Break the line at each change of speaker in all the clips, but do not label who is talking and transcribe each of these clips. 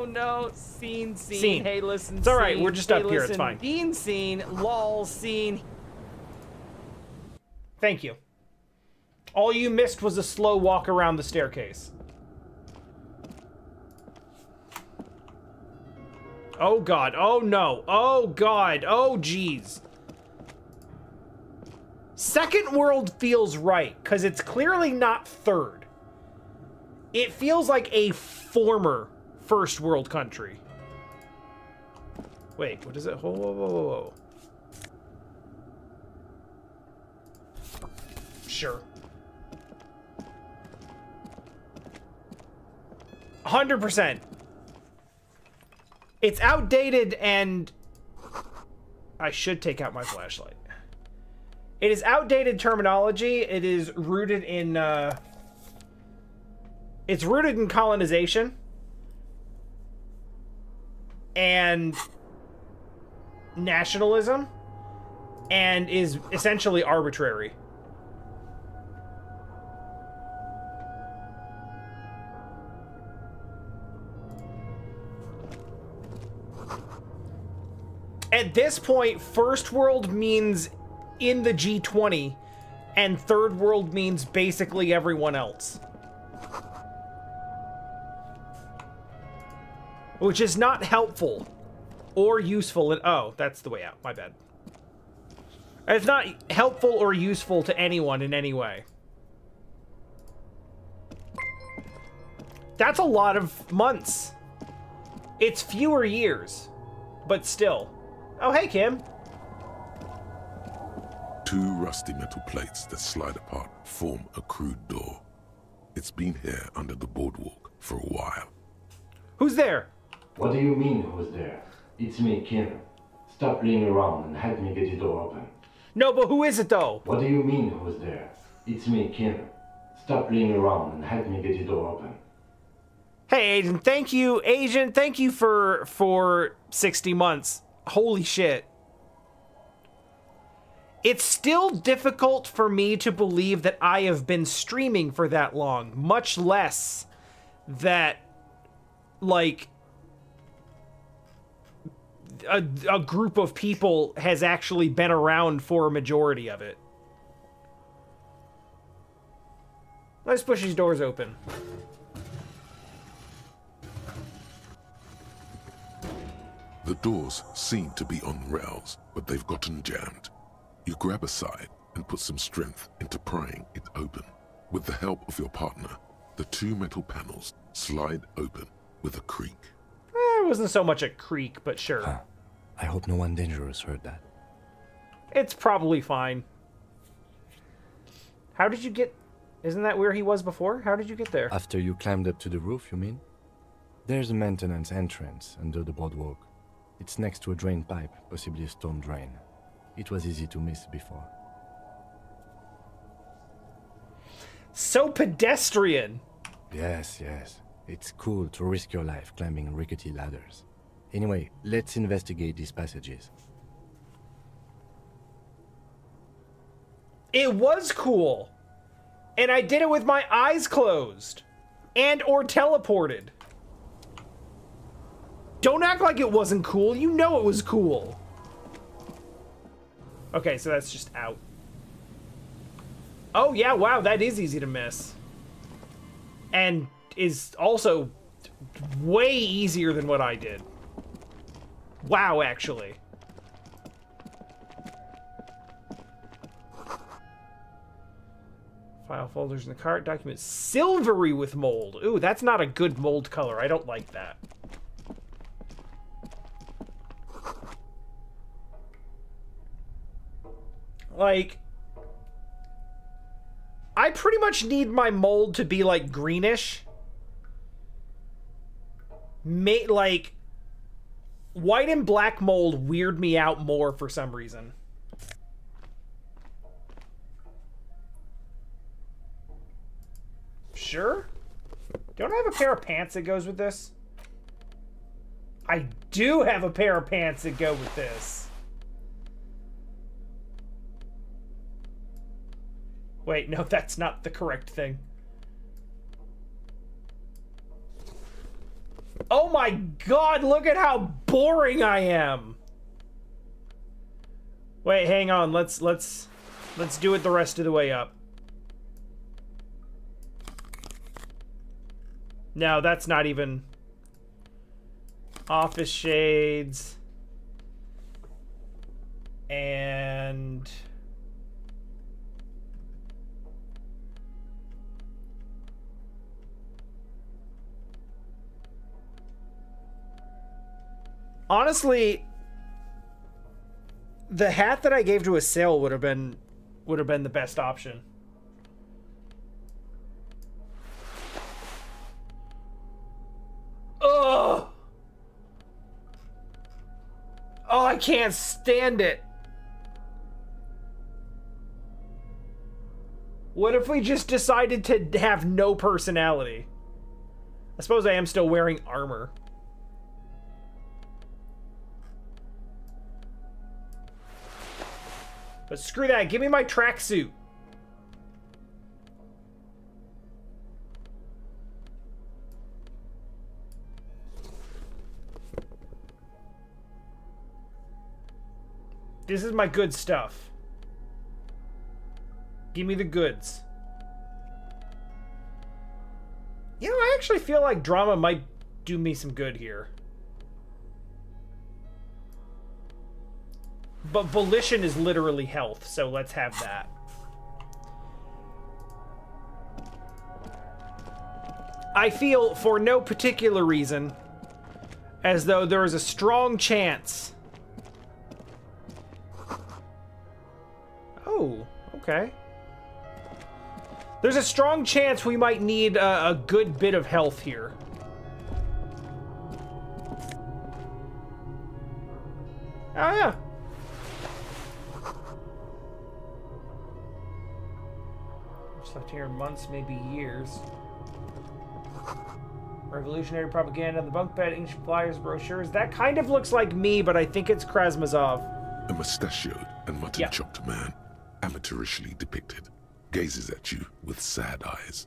no, no. Scene. Hey, listen,
It's all right. We're just up here. It's fine.
Scene. Lol, scene.
Thank you. All you missed was a slow walk around the staircase. Oh, God. Oh, no. Oh, God. Oh, jeez. Second world feels right, because it's clearly not third. It feels like a former first world country. Wait, what is it? Whoa. Sure. 100%. It's outdated and... I should take out my flashlight. It is outdated terminology. It is rooted in, it's rooted in colonization. And nationalism. And is essentially arbitrary. At this point, first world means in the G20, and third world means basically everyone else. Which is not helpful or useful. Oh, that's the way out. My bad. It's not helpful or useful to anyone in any way. That's a lot of months. It's fewer years, but still. Oh, hey, Kim.
Two rusty metal plates that slide apart form a crude door. It's been here under the boardwalk for a while.
Who's there?
What do you mean, who's there? It's me, Kim. Stop playing around and help me get the door open.
No, but who is it, though?
What do you mean, who's there? It's me, Kim. Stop playing around and help me get the door open.
Hey, Agent, thank you. Agent, thank you for 60 months. Holy shit. It's still difficult for me to believe that I have been streaming for that long, much less that, like, a group of people has actually been around for a majority of it. Let's push these doors open.
The doors seem to be on rails, but they've gotten jammed. You grab a side and put some strength into prying it open. With the help of your partner, the two metal panels slide open with a creak.
It wasn't so much a creak, but sure.
Huh. I hope no one dangerous heard that.
It's probably fine. How did you get... Isn't that where he was before? How did you get there?
After you climbed up to the roof, you mean? There's a maintenance entrance under the boardwalk. It's next to a drain pipe, possibly a storm drain. It was easy to miss before.
So pedestrian!
Yes. It's cool to risk your life climbing rickety ladders. Anyway, let's investigate these passages.
It was cool! And I did it with my eyes closed! And or teleported. Don't act like it wasn't cool. You know it was cool. Okay, so that's just out. Oh, yeah, wow, that is easy to miss. And is also way easier than what I did. Wow, actually. File folders in the cart. Document silvery with mold. Ooh, that's not a good mold color. I don't like that. Like, I pretty much need my mold to be, like, greenish. Like, white and black mold weird me out more for some reason. Sure? Don't I have a pair of pants that goes with this? I do have a pair of pants that go with this. Wait, no, that's not the correct thing. Oh my god, look at how boring I am. Wait, hang on. Let's do it the rest of the way up. No, that's not even office shades. And honestly, the hat that I gave to a sale would have been the best option. Ugh. Oh, I can't stand it. What if we just decided to have no personality? I suppose I am still wearing armor. But screw that, give me my tracksuit. This is my good stuff. Give me the goods. You know, I actually feel like drama might do me some good here. But volition is literally health, so let's have that. I feel, for no particular reason, as though there is a strong chance. Oh, okay. There's a strong chance we might need a good bit of health here. Oh, yeah. Left here in months, maybe years. Revolutionary propaganda on the bunk bed, ancient flyers, brochures. That kind of looks like me, but I think it's Krasmazov.
A mustachioed and mutton-chopped man, amateurishly depicted, gazes at you with sad eyes.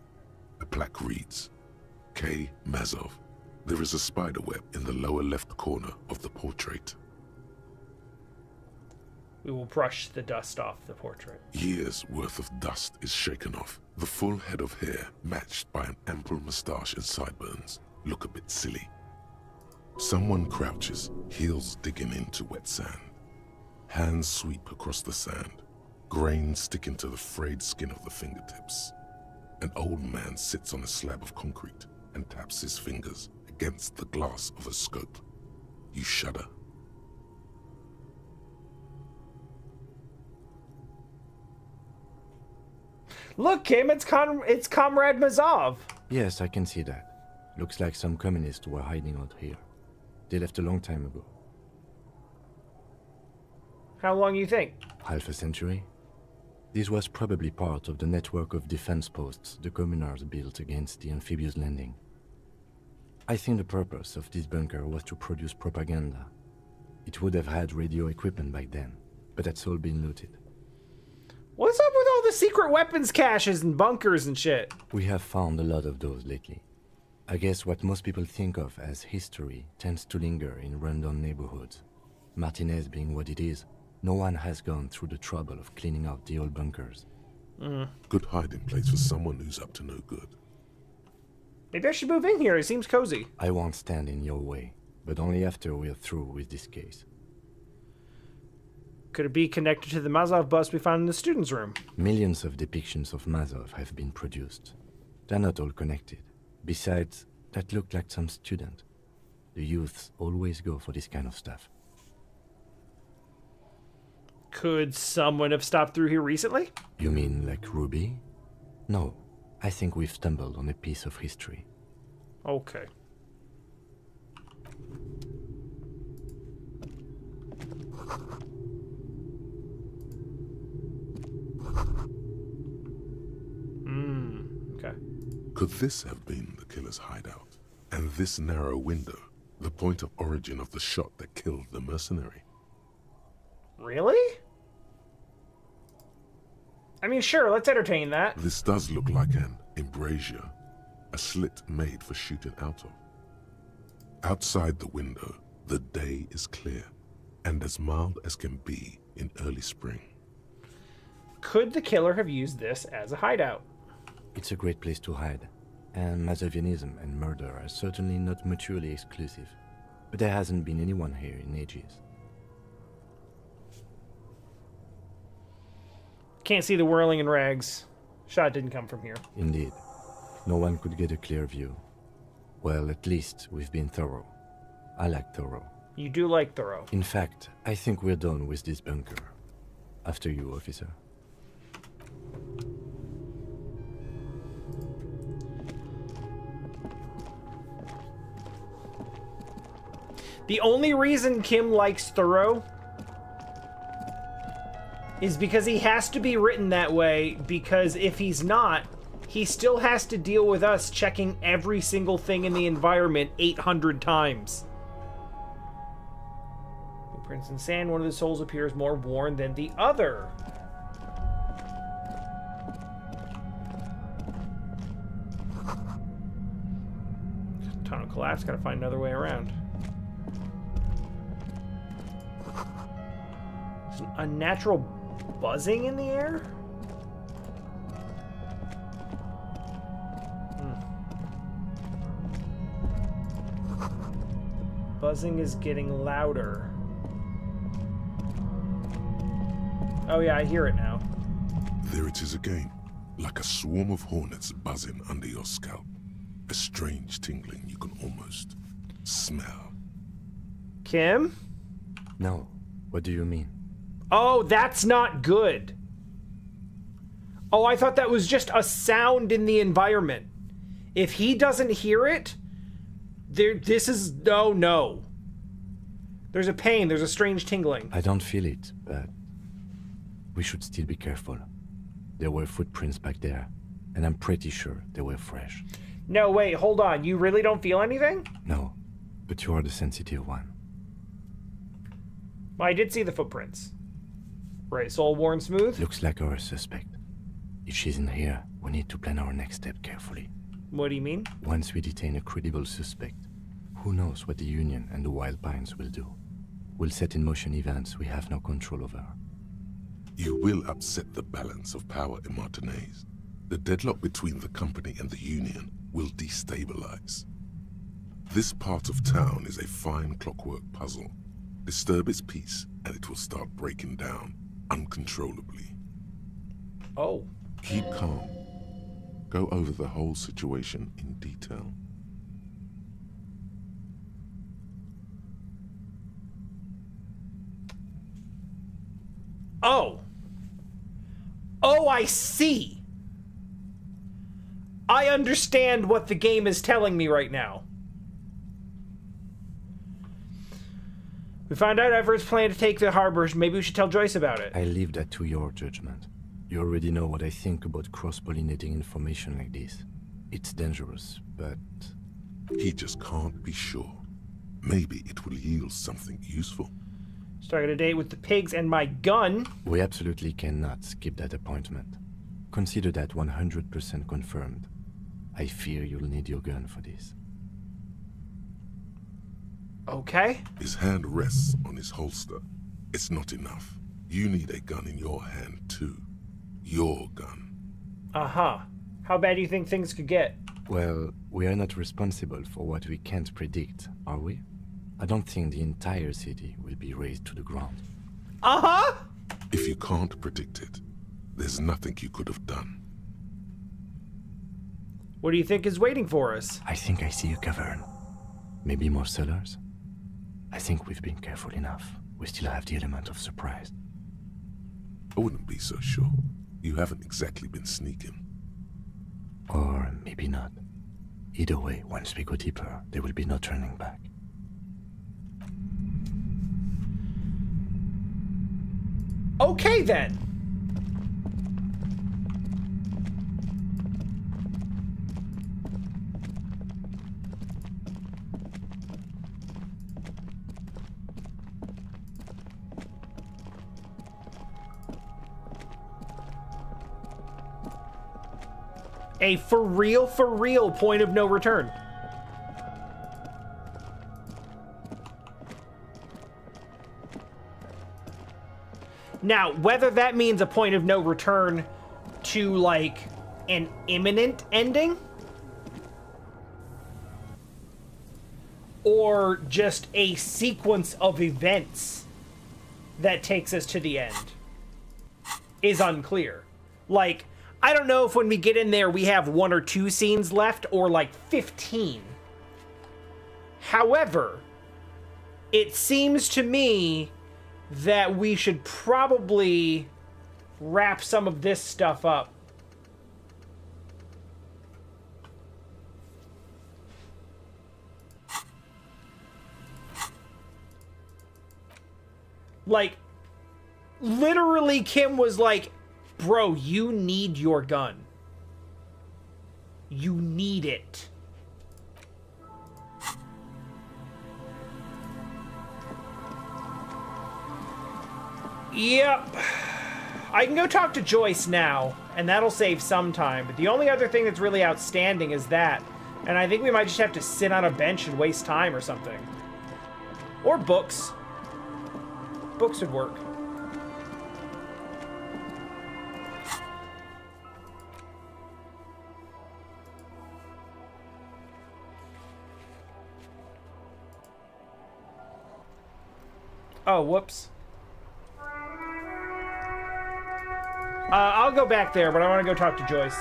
A plaque reads, K. Mazov. There is a spider web in the lower left corner of the portrait.
We will brush the dust off the portrait.
Years' worth of dust is shaken off. The full head of hair, matched by an ample moustache and sideburns, look a bit silly. Someone crouches, heels digging into wet sand. Hands sweep across the sand. Grains stick into the frayed skin of the fingertips. An old man sits on a slab of concrete and taps his fingers against the glass of a scope. You shudder.
Look, Kim, it's Comrade Mazov.
Yes, I can see that. Looks like some communists were hiding out here. They left a long time ago.
How long you think?
Half a century? This was probably part of the network of defense posts the communards built against the amphibious landing. I think the purpose of this bunker was to produce propaganda. It would have had radio equipment back then, but that's all been looted.
What's up with all the secret weapons caches and bunkers and shit?
We have found a lot of those lately. I guess what most people think of as history tends to linger in rundown neighborhoods. Martinez being what it is, no one has gone through the trouble of cleaning out the old bunkers.
Good hiding place for someone who's up to no good.
Maybe I should move in here, it seems cozy.
I won't stand in your way, but only after we're through with this case.
Could it be connected to the Mazov bust we found in the students' room?
Millions of depictions of Mazov have been produced. They're not all connected. Besides, that looked like some student. The youths always go for this kind of stuff.
Could someone have stopped through here recently?
You mean like Ruby? No, I think we've stumbled on a piece of history.
Okay. Okay.
Could this have been the killer's hideout? And this narrow window, the point of origin of the shot that killed the mercenary?
Really? I mean, sure, let's entertain that.
This does look like an embrasure, a slit made for shooting out of. Outside the window, the day is clear, and as mild as can be in early spring.
Could the killer have used this as a hideout?
It's a great place to hide, and Masovenism and murder are certainly not mutually exclusive. But there hasn't been anyone here in ages.
Can't see the whirling in rags. Shot didn't come from here.
Indeed. No one could get a clear view. Well, at least we've been thorough. I like thorough.
You do like thorough.
In fact, I think we're done with this bunker. After you, officer.
The only reason Kim likes thorough is because he has to be written that way, because if he's not, he still has to deal with us checking every single thing in the environment 800 times. Footprints in sand, one of the souls appears more worn than the other. Tunnel collapse, gotta find another way around. There's an unnatural buzzing in the air? Buzzing is getting louder. Oh yeah, I hear it now.
There it is again, like a swarm of hornets buzzing under your scalp. A strange tingling you can almost smell.
Kim?
No. What do you mean?
Oh, that's not good. Oh, I thought that was just a sound in the environment. If he doesn't hear it, this is... Oh, no. There's a pain. There's a strange tingling.
I don't feel it, but we should still be careful. There were footprints back there, and I'm pretty sure they were fresh.
No, wait, hold on. You really don't feel anything?
No, but you are the sensitive one.
Well, I did see the footprints. Right, soul worn smooth?
Looks like our suspect. If she's in here, we need to plan our next step carefully.
What do you mean?
Once we detain a credible suspect, who knows what the Union and the Wild Pines will do? We'll set in motion events we have no control over.
You will upset the balance of power in Martinez. The deadlock between the company and the Union will destabilize. This part of town is a fine clockwork puzzle. Disturb its peace, and it will start breaking down uncontrollably.
Oh.
Keep calm. Go over the whole situation in detail.
Oh. Oh, I see. I understand what the game is telling me right now. We found out Everett's plan to take the harbor. Maybe we should tell Joyce about it.
I leave that to your judgment. You already know what I think about cross-pollinating information like this. It's dangerous, but...
He just can't be sure. Maybe it will yield something useful.
Started a date with the pigs and my gun.
We absolutely cannot skip that appointment. Consider that 100% confirmed. I fear you'll need your gun for this.
Okay.
His hand rests on his holster. It's not enough. You need a gun in your hand, too. Your gun.
Uh-huh. How bad do you think things could get?
Well, we are not responsible for what we can't predict, are we? I don't think the entire city will be razed to the ground.
Uh-huh!
If you can't predict it, there's nothing you could have done.
What do you think is waiting for us?
I think I see a cavern. Maybe more cellars? I think we've been careful enough. We still have the element of surprise.
I wouldn't be so sure. You haven't exactly been sneaking.
Or maybe not. Either way, once we go deeper, there will be no turning back.
Okay, then. A for real point of no return. Now, whether that means a point of no return to, like, an imminent ending, or just a sequence of events that takes us to the end, is unclear. Like, I don't know if when we get in there we have 1 or 2 scenes left, or like 15. However, it seems to me that we should probably wrap some of this stuff up. Like, literally, Kim was like, bro, you need your gun. You need it. Yep. I can go talk to Joyce now, and that'll save some time. But the only other thing that's really outstanding is that. And I think we might just have to sit on a bench and waste time or something. Or books. Books would work. Oh, whoops. I'll go back there, but I want to go talk to Joyce.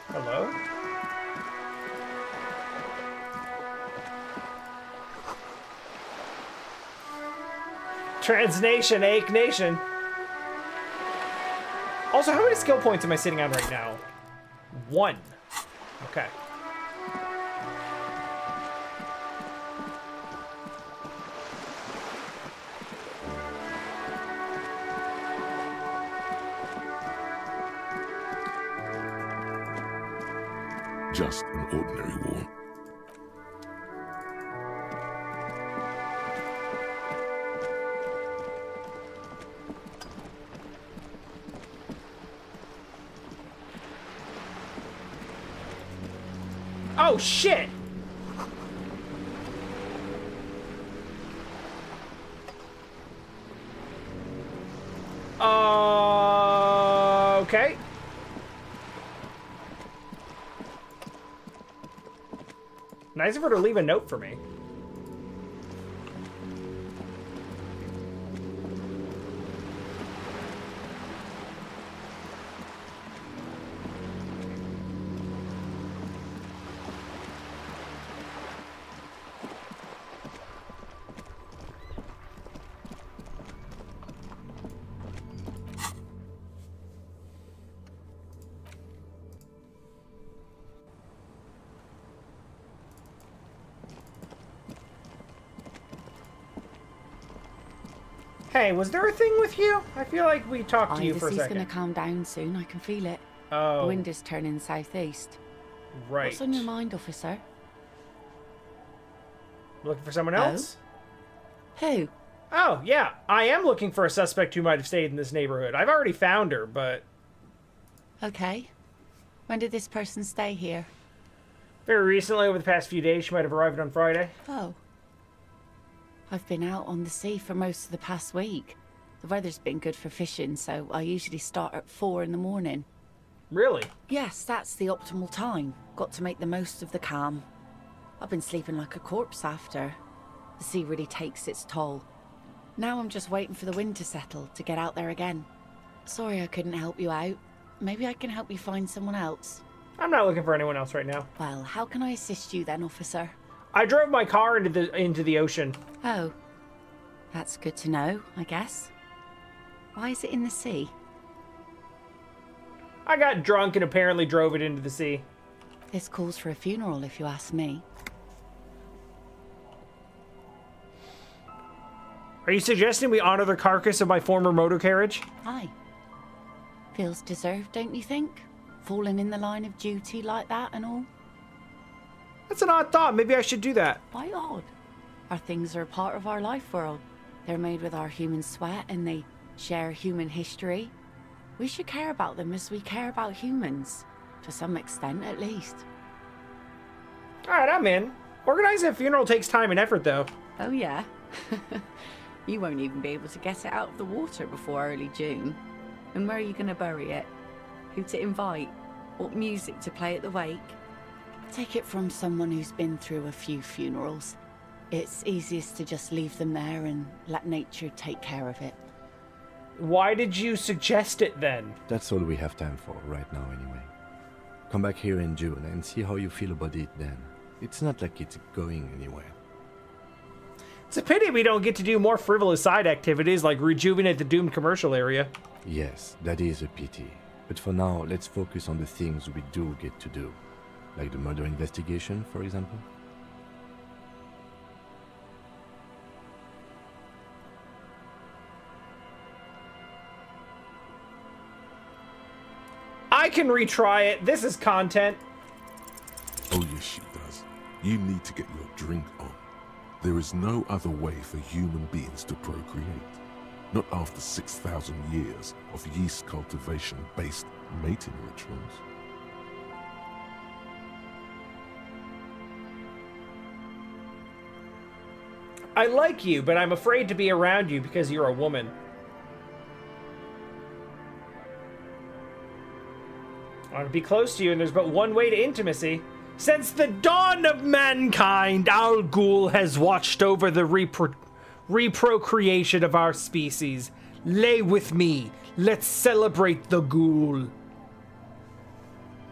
Hello? Transnation, Ake Nation. Also, how many skill points am I sitting on right now? 1. Okay.
Just an ordinary war.
Oh, shit! Okay. Nice of her to leave a note for me. Hey, was there a thing with you? I feel like we talked to you for a second.
The sea's gonna calm down soon. I can feel it.
Oh.
The wind is turning southeast.
Right.
What's on your mind, officer?
Looking for someone else?
Who?
Oh, yeah. I am looking for a suspect who might have stayed in this neighborhood. I've already found her, but...
Okay. When did this person stay here?
Very recently, over the past few days. She might have arrived on Friday.
Oh. I've been out on the sea for most of the past week. The weather's been good for fishing, so I usually start at 4 in the morning.
Really?
Yes, that's the optimal time. Got to make the most of the calm. I've been sleeping like a corpse after. The sea really takes its toll. Now I'm just waiting for the wind to settle to get out there again. Sorry I couldn't help you out. Maybe I can help you find someone else.
I'm not looking for anyone else right now.
Well, how can I assist you then, officer?
I drove my car into the ocean.
Oh. That's good to know, I guess. Why is it in the sea?
I got drunk and apparently drove it into the sea.
This calls for a funeral, if you ask me.
Are you suggesting we honor the carcass of my former motor carriage?
Aye. Feels deserved, don't you think? Falling in the line of duty like that and all?
That's an odd thought. Maybe I should do that.
Why odd? Our things are a part of our life world. They're made with our human sweat and they share human history. We should care about them as we care about humans. To some extent, at least.
Alright, I'm in. Organizing a funeral takes time and effort, though.
Oh yeah? You won't even be able to get it out of the water before early June. And where are you going to bury it? Who to invite? What music to play at the wake? Take it from someone who's been through a few funerals. It's easiest to just leave them there and let nature take care of it.
Why did you suggest it then?
That's all we have time for right now anyway. Come back here in June and see how you feel about it then. It's not like it's going anywhere.
It's a pity we don't get to do more frivolous side activities like rejuvenate the doomed commercial area.
Yes, that is a pity. But for now, let's focus on the things we do get to do. Like the murder investigation, for example.
I can retry it. This is content.
Oh yes, she does. You need to get your drink on. There is no other way for human beings to procreate. Not after 6,000 years of yeast cultivation-based mating rituals.
I like you, but I'm afraid to be around you because you're a woman. I want to be close to you, and there's but one way to intimacy. Since the dawn of mankind, Al Ghul has watched over the reprocreation of our species. Lay with me. Let's celebrate the ghoul.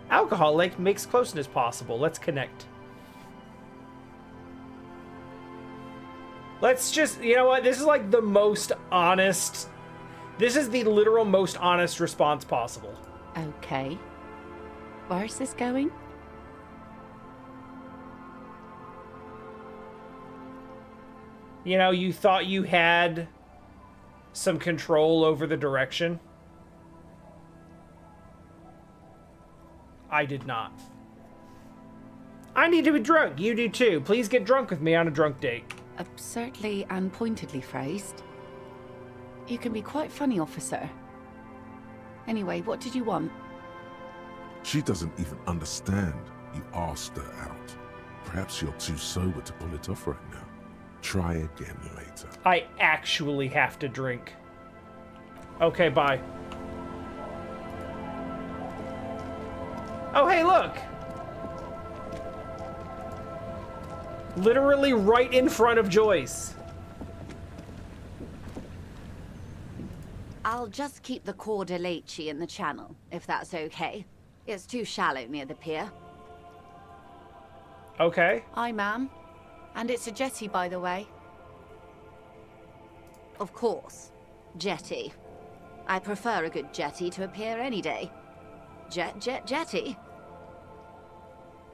Alcohol makes closeness possible. Let's connect. Let's just, you know what? This is like the most honest. This is the literal most honest response possible.
Okay. Where's this going?
You know, you thought you had some control over the direction. I did not. I need to be drunk. You do too. Please get drunk with me on a drunk date.
Absurdly and pointedly phrased. You can be quite funny, officer. Anyway, what did you want?
She doesn't even understand you asked her out. Perhaps you're too sober to pull it off right now. Try again later.
I actually have to drink. Okay, bye. Oh, hey, look! Literally right in front of Joyce.
I'll just keep the Cowardice in the channel, if that's okay. It's too shallow near the pier.
Okay.
Aye, ma'am. And it's a jetty, by the way.
Of course. Jetty. I prefer a good jetty to a pier any day. Jetty?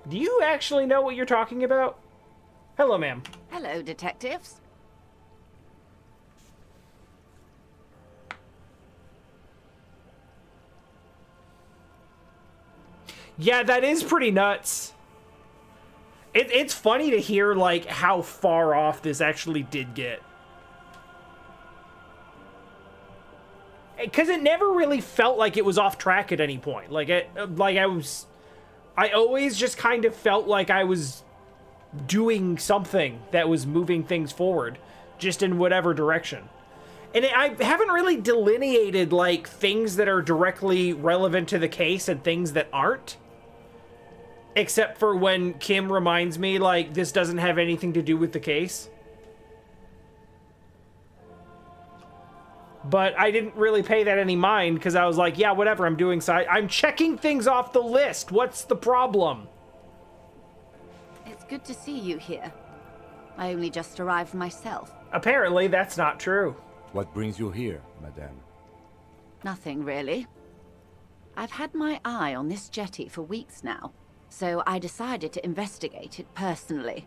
Do you actually know what you're talking about? Hello, ma'am.
Hello, detectives.
Yeah, that is pretty nuts. It's funny to hear, like, how far off this actually did get. Because it never really felt like it was off track at any point. I always just kind of felt like I was doing something that was moving things forward, just in whatever direction. And I haven't really delineated, like, things that are directly relevant to the case and things that aren't. Except for when Kim reminds me, like, this doesn't have anything to do with the case. But I didn't really pay that any mind, because I was like, yeah, whatever, I'm doing side. I'm checking things off the list. What's the problem?
It's good to see you here. I only just arrived myself.
Apparently, that's not true.
What brings you here, madame?
Nothing, really. I've had my eye on this jetty for weeks now, so I decided to investigate it personally.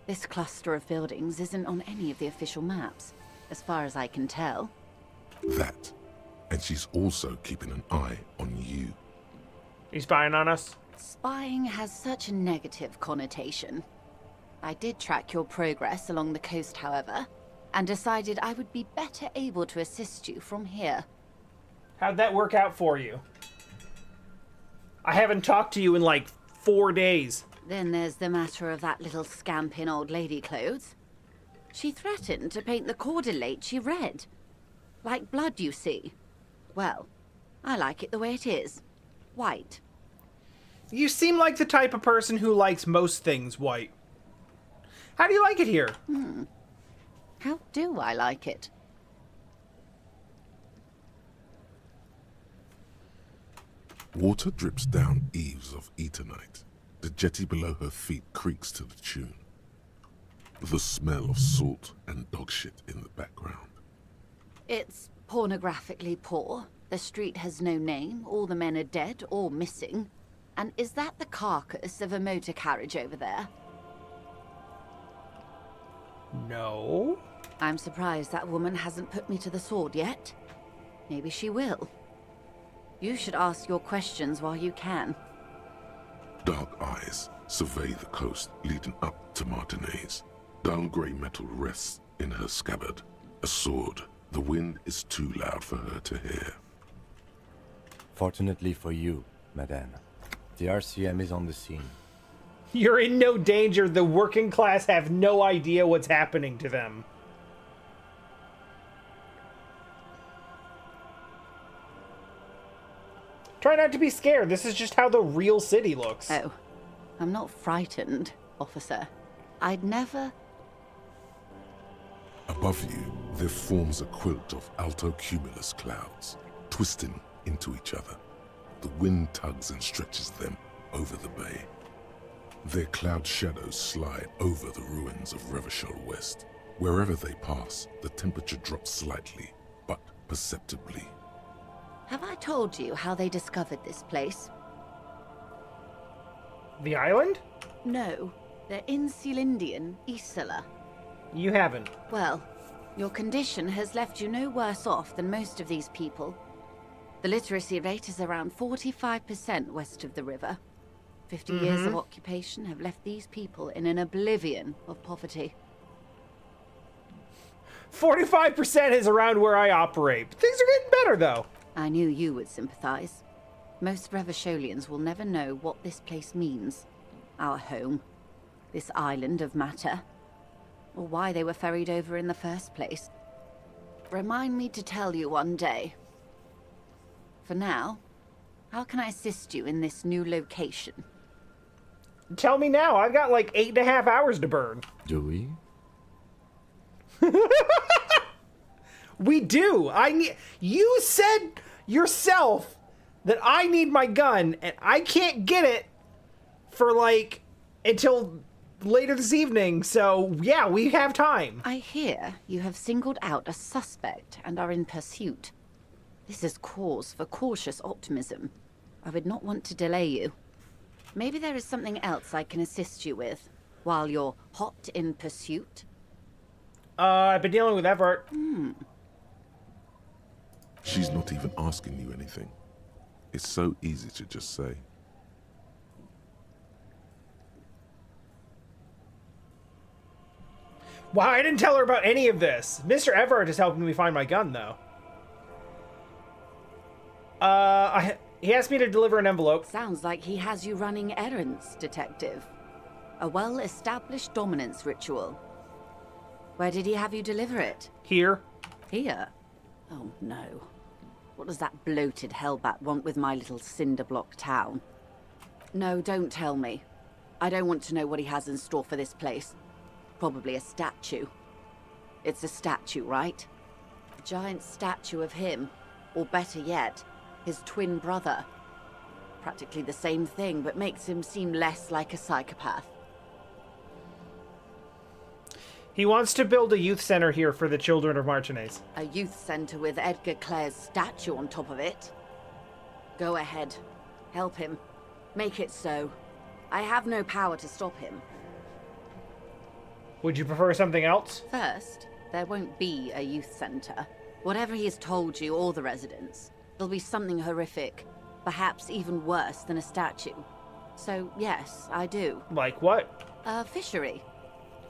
This cluster of buildings isn't on any of the official maps, as far as I can tell.
That. And she's also keeping an eye on you.
You spying on us?
Spying has such a negative connotation. I did track your progress along the coast, however, and decided I would be better able to assist you from here.
How'd that work out for you? I haven't talked to you in like 4 days.
Then there's the matter of that little scamp in old lady clothes. She threatened to paint the Cowardice red. Like blood, you see. Well, I like it the way it is. White.
You seem like the type of person who likes most things white. How do you like it here?
How do I like it?
Water drips down eaves of Eternite. The jetty below her feet creaks to the tune. The smell of salt and dog shit in the background.
It's pornographically poor. The street has no name. All the men are dead or missing. And is that the carcass of a motor carriage over there?
No.
I'm surprised that woman hasn't put me to the sword yet. Maybe she will. You should ask your questions while you can.
Dark eyes survey the coast leading up to Martinez. Dull grey metal rests in her scabbard. A sword. The wind is too loud for her to hear.
Fortunately for you, madame, the RCM is on the scene.
You're in no danger. The working class have no idea what's happening to them. Try not to be scared. This is just how the real city looks.
Oh, I'm not frightened, officer. I'd never...
Above you, there forms a quilt of alto-cumulus clouds, twisting into each other. The wind tugs and stretches them over the bay. Their cloud shadows slide over the ruins of Revachol West. Wherever they pass, the temperature drops slightly, but perceptibly.
Have I told you how they discovered this place?
The island?
No, they're in Celindian, Isla.
You haven't.
Well, your condition has left you no worse off than most of these people. The literacy rate is around 45% west of the river. 50 years of occupation have left these people in an oblivion of poverty.
45% is around where I operate. But things are getting better, though.
I knew you would sympathize. Most Revacholians will never know what this place means. Our home. This island of matter. Or why they were ferried over in the first place. Remind me to tell you one day. For now, how can I assist you in this new location?
Tell me now. I've got like 8.5 hours to burn.
Do we?
We do. You said yourself that I need my gun, and I can't get it for like until later this evening. So yeah, we have time.
I hear you have singled out a suspect and are in pursuit. This is cause for cautious optimism. I would not want to delay you. Maybe there is something else I can assist you with while you're hot in pursuit.
I've been dealing with Everett.
She's not even asking you anything. It's so easy to just say.
Wow, I didn't tell her about any of this. Mr. Everett is helping me find my gun, though. He asked me to deliver an envelope.
Sounds like he has you running errands, Detective. A well-established dominance ritual. Where did he have you deliver it?
Here.
Here? Oh no. What does that bloated hellbat want with my little cinder block town? No, don't tell me. I don't want to know what he has in store for this place. Probably a statue. It's a statue, right? A giant statue of him. Or better yet, his twin brother. Practically the same thing, but makes him seem less like a psychopath.
He wants to build a youth center here for the children of Martinez.
A youth center with Edgar Clare's statue on top of it. Go ahead. Help him. Make it so. I have no power to stop him.
Would you prefer something else?
First, there won't be a youth center. Whatever he has told you or the residents, it'll be something horrific. Perhaps even worse than a statue. So, yes, I do.
Like what?
A fishery.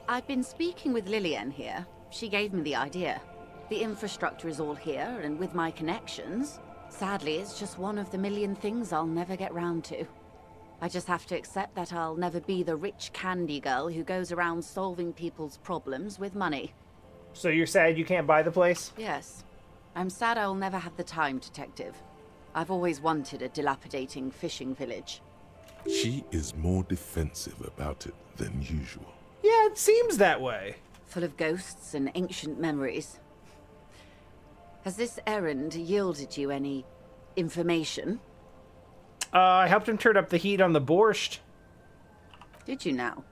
I've been speaking with Lillian here. She gave me the idea. The infrastructure is all here, and with my connections, sadly, it's just one of the million things I'll never get round to. I just have to accept that I'll never be the rich candy girl who goes around solving people's problems with money.
So you're sad you can't buy the place?
Yes. I'm sad I'll never have the time, Detective. I've always wanted a dilapidating fishing village.
She is more defensive about it than usual.
Yeah, it seems that way.
Full of ghosts and ancient memories. Has this errand yielded you any information?
I helped him turn up the heat on the borscht.
Did you now?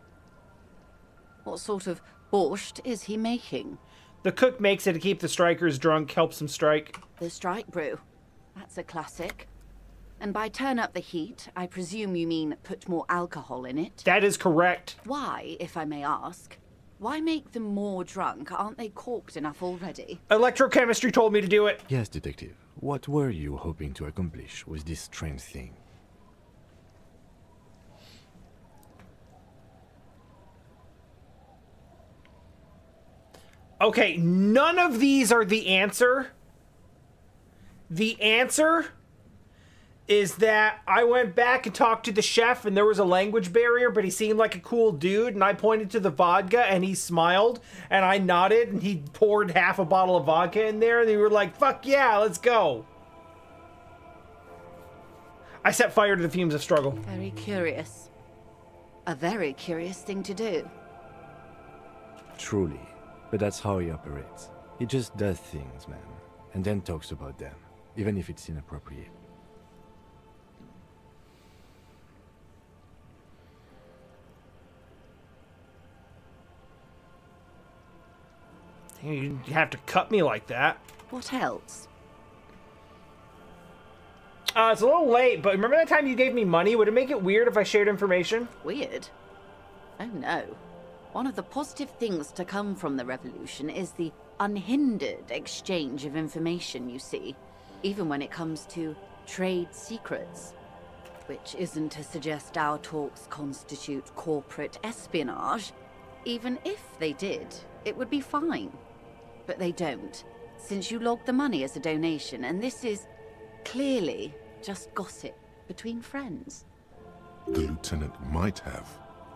What sort of borscht is he making?
The cook makes it to keep the strikers drunk, helps them strike.
The strike brew. That's a classic. And by turn up the heat, I presume you mean put more alcohol in it?
That is correct.
Why, if I may ask? Why make them more drunk? Aren't they corked enough already?
Electrochemistry told me to do it.
Yes, Detective. What were you hoping to accomplish with this strange thing?
Okay, none of these are the answer. The answer is that I went back and talked to the chef and there was a language barrier, but he seemed like a cool dude, and I pointed to the vodka and he smiled and I nodded and he poured half a bottle of vodka in there and they were like, fuck yeah, let's go. I set fire to the fumes of struggle.
Very curious. A very curious thing to do.
Truly. But that's how he operates. He just does things, man, and then talks about them, even if it's inappropriate.
You have to cut me like that.
What else?
It's a little late, but remember that time you gave me money? Would it make it weird if I shared information?
Weird? Oh no. One of the positive things to come from the revolution is the unhindered exchange of information, you see, even when it comes to trade secrets. Which isn't to suggest our talks constitute corporate espionage. Even if they did, it would be fine. But they don't, since you logged the money as a donation, and this is clearly just gossip between friends.
The lieutenant might have,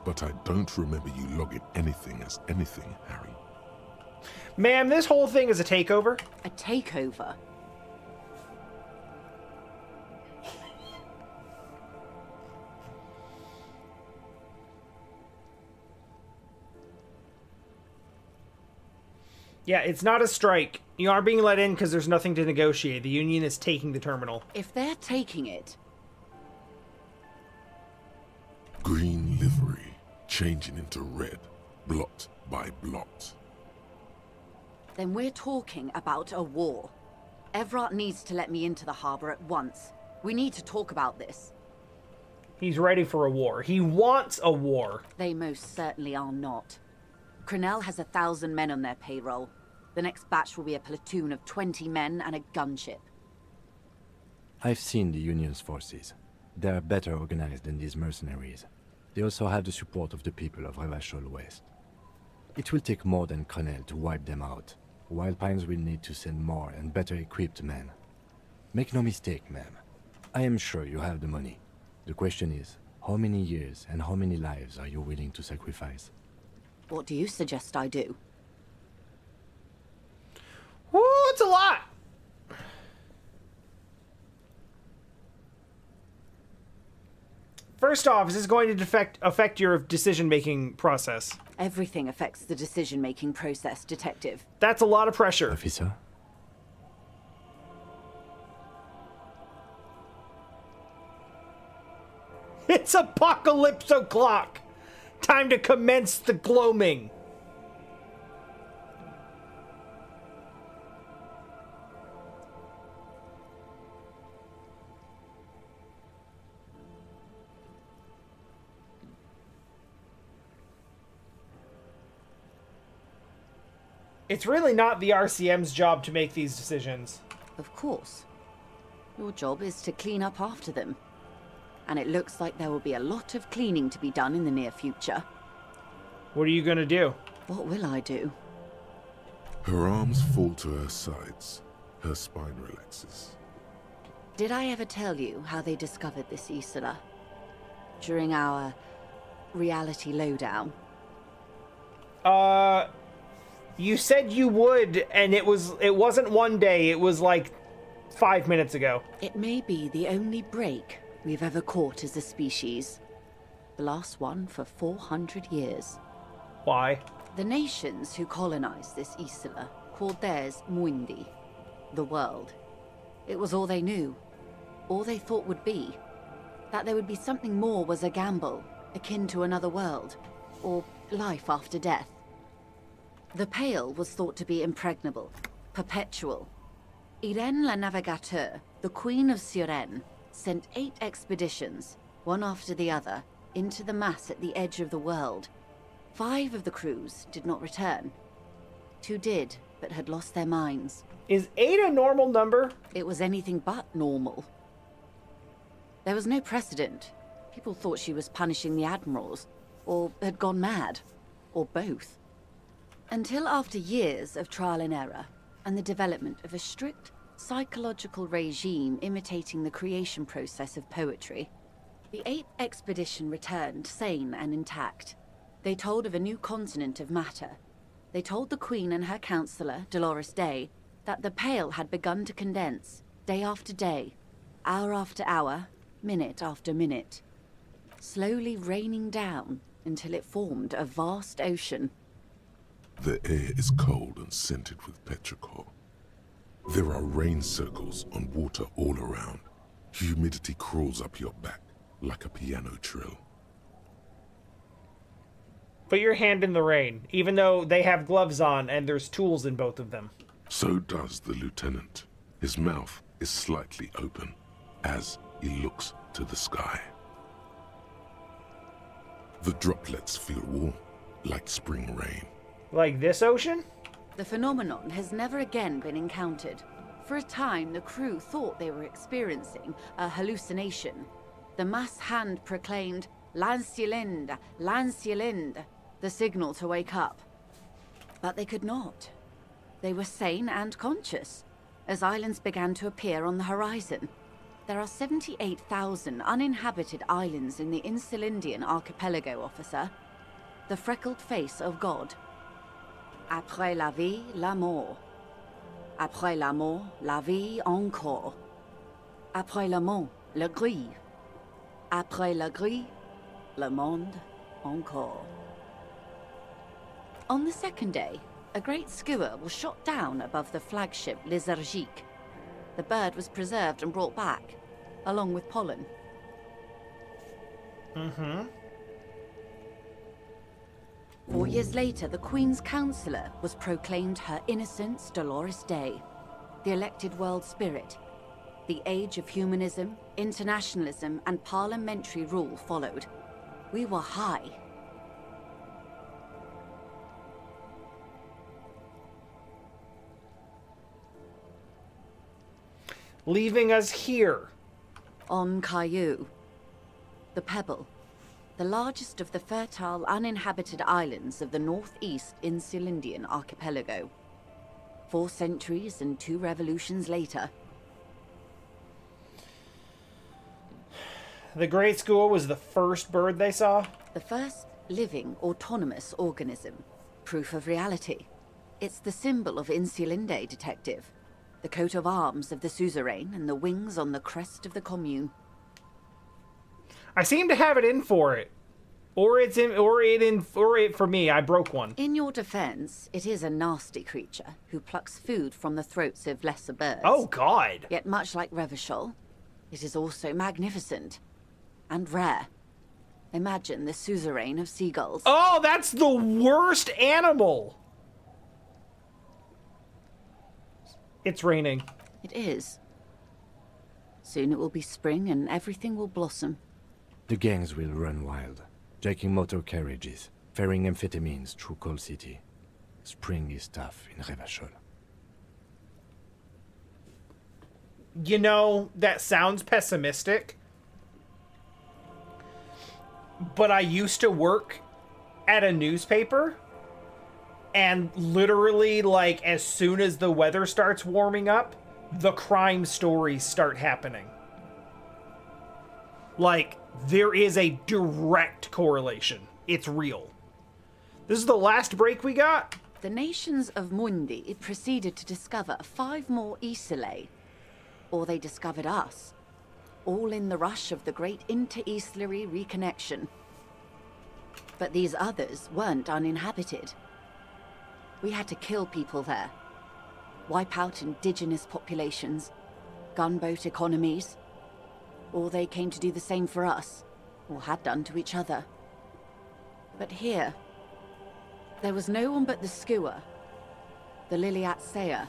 but I don't remember you logging anything as anything, Harry.
Ma'am, this whole thing is a takeover.
A takeover?
Yeah, it's not a strike. You aren't being let in because there's nothing to negotiate. The Union is taking the terminal.
If they're taking it...
Green livery, changing into red, blot by blot.
Then we're talking about a war. Everett needs to let me into the harbor at once. We need to talk about this.
He's ready for a war. He wants a war.
They most certainly are not. Crenell has 1,000 men on their payroll. The next batch will be a platoon of 20 men and a gunship.
I've seen the Union's forces. They are better organized than these mercenaries. They also have the support of the people of Revachol West. It will take more than Crenell to wipe them out. Wild Pines will need to send more and better equipped men. Make no mistake, ma'am. I am sure you have the money. The question is, how many years and how many lives are you willing to sacrifice?
What do you suggest I do?
Woo, it's a lot. First off, is this going to affect your decision-making process?
Everything affects the decision-making process, Detective.
That's a lot of pressure.
Officer?
It's apocalypse o'clock. Time to commence the gloaming. It's really not the RCM's job to make these decisions.
Of course. Your job is to clean up after them. And it looks like there will be a lot of cleaning to be done in the near future.
What are you gonna do?
What will I do?
Her arms fall to her sides. Her spine relaxes.
Did I ever tell you how they discovered this Isola? during our reality lowdown?
You said you would, and it wasn't one day, it was like 5 minutes ago.
It may be the only break we've ever caught as a species. The last one for 400 years.
Why?
The nations who colonized this Isla called theirs Muindi, the world. It was all they knew, all they thought would be. That there would be something more was a gamble, akin to another world, or life after death. The Pale was thought to be impregnable, perpetual. Irene la Navigateur, the Queen of Suren, sent 8 expeditions, one after the other, into the mass at the edge of the world. 5 of the crews did not return. 2 did, but had lost their minds.
Is 8 a normal number?
It was anything but normal. There was no precedent. People thought she was punishing the admirals, or had gone mad, or both. Until after years of trial and error, and the development of a strict psychological regime imitating the creation process of poetry, the 8th expedition returned sane and intact. They told of a new continent of matter. They told the Queen and her counselor, Dolores Day, that the Pale had begun to condense, day after day, hour after hour, minute after minute, slowly raining down until it formed a vast ocean.
The air is cold and scented with petrichor. There are rain circles on water all around. Humidity crawls up your back like a piano trill.
Put your hand in the rain, even though they have gloves on and there's tools in both of them.
So does the lieutenant. His mouth is slightly open as he looks to the sky. The droplets feel warm, like spring rain.
Like this ocean?
The phenomenon has never again been encountered. For a time, the crew thought they were experiencing a hallucination. The mass hand proclaimed, "Lancielinde, Lancielinde," the signal to wake up. But they could not. They were sane and conscious, as islands began to appear on the horizon. There are 78,000 uninhabited islands in the Insulindian archipelago, officer. The freckled face of God. Après la vie, la mort. Après la mort, la vie encore. Après la mort, le gris. Après la gris, le monde encore. On the second day, a great skua was shot down above the flagship Lysergique. The bird was preserved and brought back, along with pollen.
Mm-hmm.
4 years later, the Queen's Counselor was proclaimed Her Innocence Dolores Day, the elected world spirit. The age of humanism, internationalism, and parliamentary rule followed. We were high.
Leaving us here.
On Caillou, the Pebble, the largest of the fertile, uninhabited islands of the northeast Insulindian archipelago. 4 centuries and 2 revolutions later.
The Great Skua was the first bird they saw?
The first living, autonomous organism. Proof of reality. It's the symbol of Insulinde, Detective. The coat of arms of the suzerain and the wings on the crest of the commune.
I seem to have it in for it. Or it for me. I broke one.
In your defense, it is a nasty creature who plucks food from the throats of lesser birds.
Oh, God.
Yet much like Revachol, it is also magnificent and rare. Imagine the suzerain of seagulls.
Oh, that's the worst animal. It's raining.
It is. Soon it will be spring and everything will blossom.
The gangs will run wild, jacking motor carriages, ferrying amphetamines through Coal City. Spring is tough in Revachol.
You know, that sounds pessimistic. But I used to work at a newspaper. And literally, like, as soon as the weather starts warming up, the crime stories start happening. Like, There is a direct correlation. It's real. This is the last break we got?
The nations of Mundi proceeded to discover 5 more Isolae. Or they discovered us. All in the rush of the great inter-Islary reconnection. But these others weren't uninhabited. We had to kill people there. Wipe out indigenous populations. Gunboat economies. Or they came to do the same for us. Or had done to each other. But here, there was no one but the Skua, the Liliat Seya,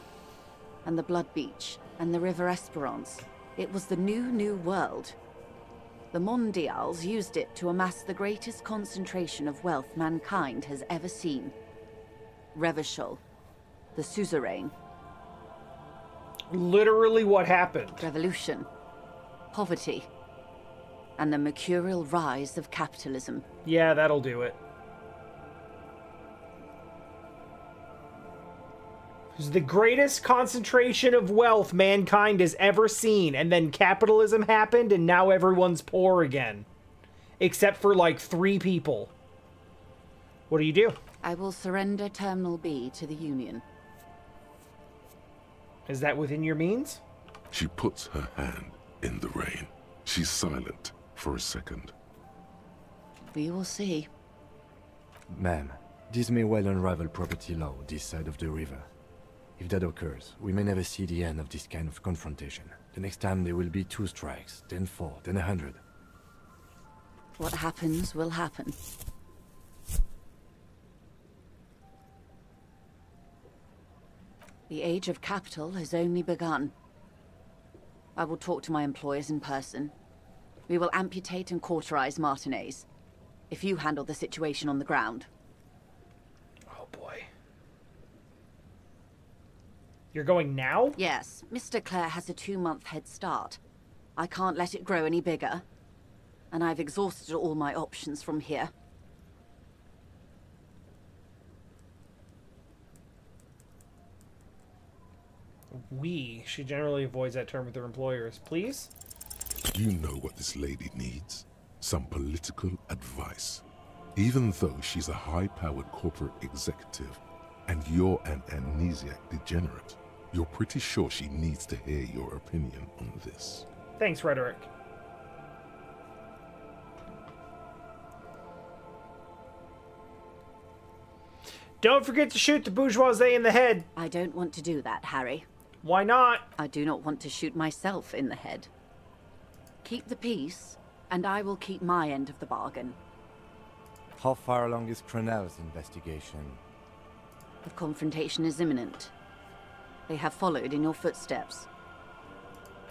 and the Blood Beach, and the River Esperance. It was the new world. The Mondials used it to amass the greatest concentration of wealth mankind has ever seen. Revachol, the suzerain.
Literally what happened.
Revolution, poverty, and the mercurial rise of capitalism.
Yeah, that'll do it. It was the greatest concentration of wealth mankind has ever seen, and then capitalism happened, and now everyone's poor again. Except for, like, 3 people. What do?
I will surrender Terminal B to the Union.
Is that within your means?
She puts her hand in the rain. She's silent for a second.
We will see.
Ma'am, this may well unravel property law this side of the river. If that occurs, we may never see the end of this kind of confrontation. The next time there will be 2 strikes, then 4, then 100.
What happens will happen. The age of capital has only begun. I will talk to my employers in person. We will amputate and cauterize Martinez. If you handle the situation on the ground.
Oh boy. You're going now?
Yes, Mr. Clare has a 2-month head start. I can't let it grow any bigger. And I've exhausted all my options from here.
She generally avoids that term with her employers. Please?
You know what this lady needs. Some political advice. Even though she's a high-powered corporate executive, and you're an amnesiac degenerate, you're pretty sure she needs to hear your opinion on this.
Thanks, Rhetoric. Don't forget to shoot the bourgeoisie in the head.
I don't want to do that, Harry.
Why not?
I do not want to shoot myself in the head. Keep the peace, and I will keep my end of the bargain.
How far along is Cronell's investigation?
The confrontation is imminent. They have followed in your footsteps.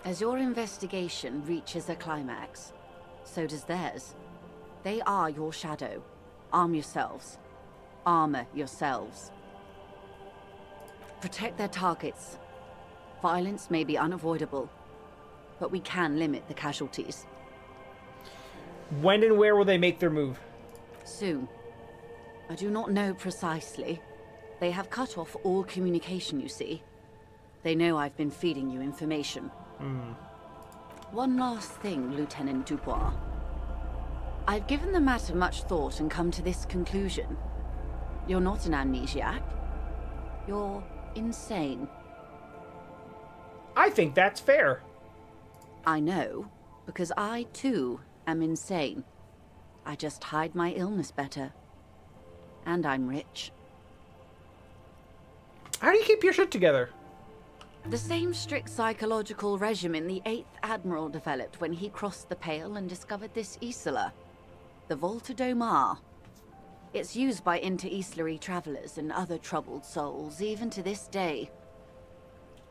As your investigation reaches a climax, so does theirs. They are your shadow. Arm yourselves. Armor yourselves. Protect their targets. Violence may be unavoidable, but we can limit the casualties.
When and where will they make their move?
Soon. I do not know precisely. They have cut off all communication, you see. They know I've been feeding you information. One last thing, Lieutenant Dubois. I've given the matter much thought and come to this conclusion. You're not an amnesiac. You're insane.
I think that's fair.
I know, because I, too, am insane. I just hide my illness better. And I'm rich.
How do you keep your shit together?
The same strict psychological regimen the 8th Admiral developed when he crossed the Pale and discovered this Isola, the Volta do Mar. It's used by inter-Islary travelers and other troubled souls, even to this day.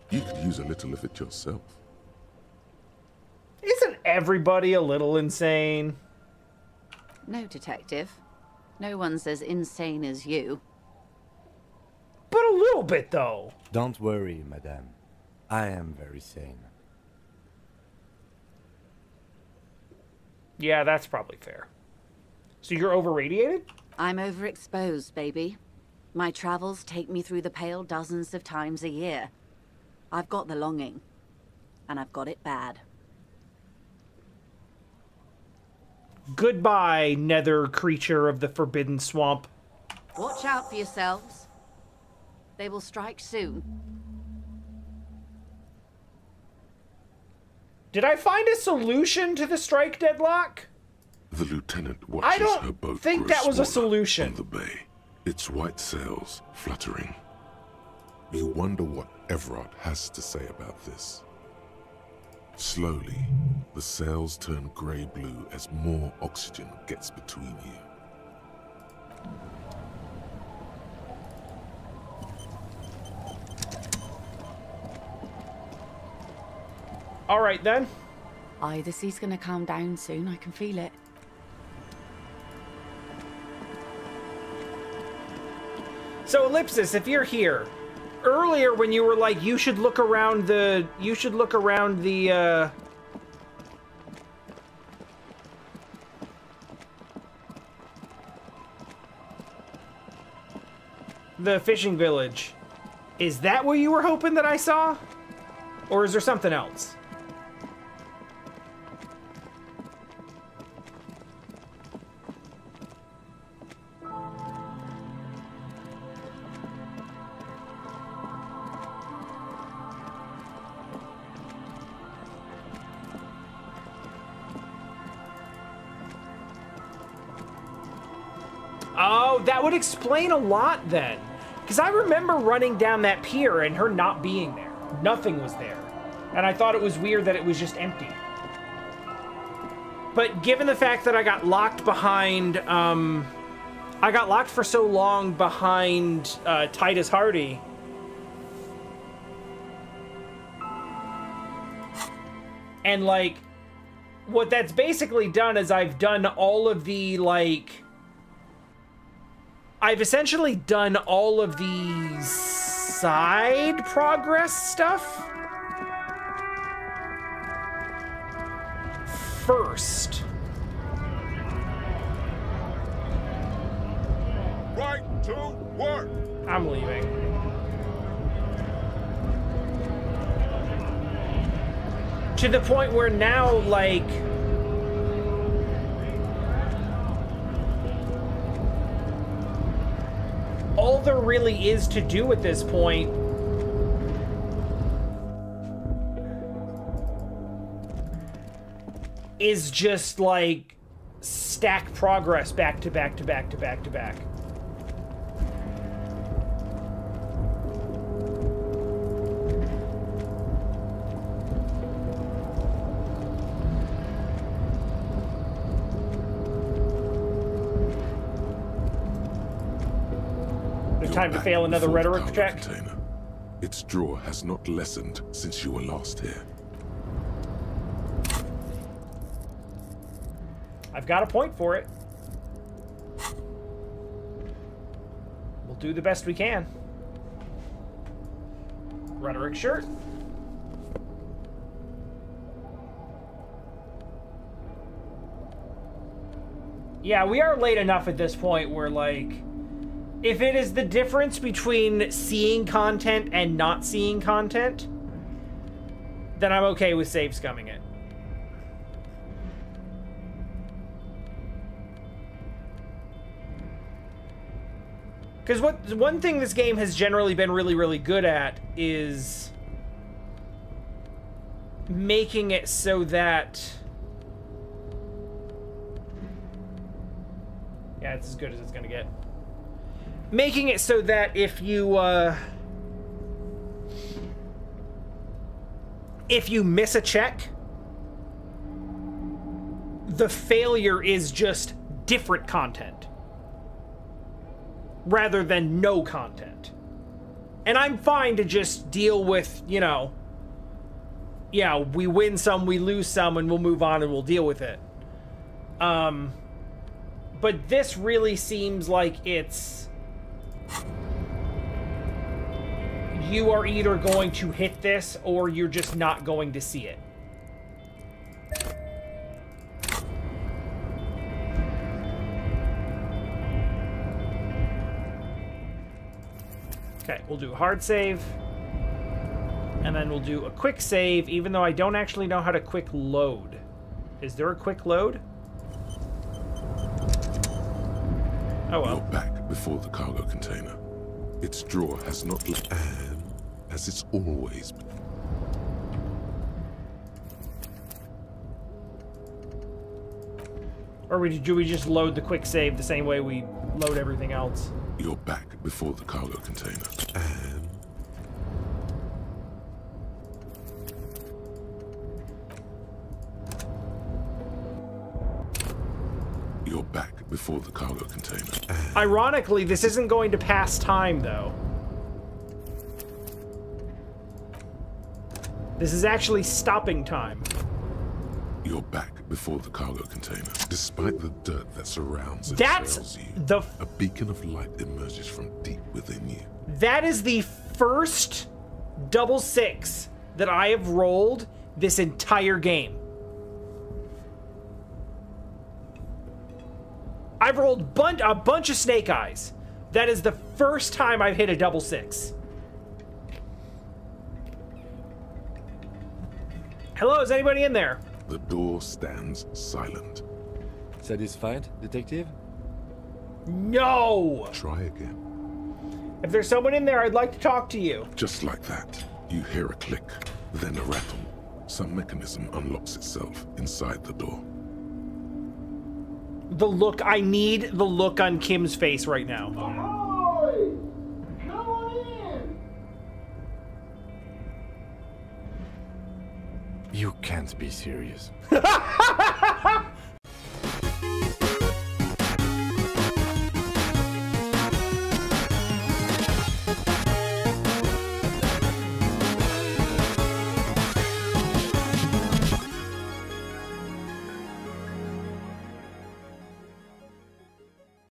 You could use a little of it yourself.
Isn't everybody a little insane?
No, Detective. No one's as insane as you.
But a little bit, though.
Don't worry, madame. I am very sane.
Yeah, that's probably fair. So you're over-radiated?
I'm overexposed, baby. My travels take me through the Pale dozens of times a year. I've got the longing. And I've got it bad.
Goodbye, nether creature of the forbidden swamp.
Watch out for yourselves. They will strike soon.
Did I find a solution to the strike deadlock?
The lieutenant watches her boat
think
grow
that was a
smaller
solution.
on the bay, its white sails fluttering. You wonder what Everard has to say about this. Slowly, the sails turn grey-blue as more oxygen gets between you.
All right, then.
Aye, the sea's gonna calm down soon. I can feel it.
So, Ellipsis, if you're here, earlier when you were like, you should look around the, the fishing village. Is that what you were hoping that I saw? Or is there something else? Oh, that would explain a lot then. Because I remember running down that pier and her not being there. Nothing was there. And I thought it was weird that it was just empty. But given the fact that I got locked behind, I got locked for so long behind Titus Hardy. And, like, what that's basically done is I've done all of the, like... I've essentially done all of the side progress stuff first.
Right to work!
I'm leaving. To the point where now, like... all there really is to do at this point is just, like, stack progress back to back to back to back to back. Time to fail another rhetoric check.
Container. Its draw has not lessened since you were last here.
I've got a point for it. We'll do the best we can. Rhetoric shirt. Yeah, we are late enough at this point where, like, if it is the difference between seeing content and not seeing content, then I'm okay with save scumming it. Because one thing this game has generally been really, really good at is making it so that... yeah, it's as good as it's gonna get. Making it so that if you miss a check, the failure is just different content rather than no content. And I'm fine to just deal with, you know, yeah, we win some, we lose some, and we'll move on and we'll deal with it. But this really seems like it's... you are either going to hit this or you're just not going to see it. Okay, we'll do a hard save. And then we'll do a quick save, even though I don't actually know how to quick load. Is there a quick load? Oh well.
You're back before the cargo container. Its drawer has not left, and as it's always been.
Or do we just load the quick save the same way we load everything else?
You're back before the cargo container, and you're back before the cargo container. And
ironically, this isn't going to pass time, though. This is actually stopping time.
you're back before the cargo container. Despite the dirt that surrounds and
That's
trails you,
the...
a beacon of light emerges from deep within you.
That is the first double six that I have rolled this entire game. I've rolled a bunch of snake eyes. That is the first time I've hit a double six. Hello, is anybody in there?
The door stands silent.
Satisfied, detective?
No!
Try again.
If there's someone in there, I'd like to talk to you.
Just like that, you hear a click, then a rattle. Some mechanism unlocks itself inside the door.
The look, I need the look on Kim's face right now.
Ahoy! Come on in!
You can't be serious.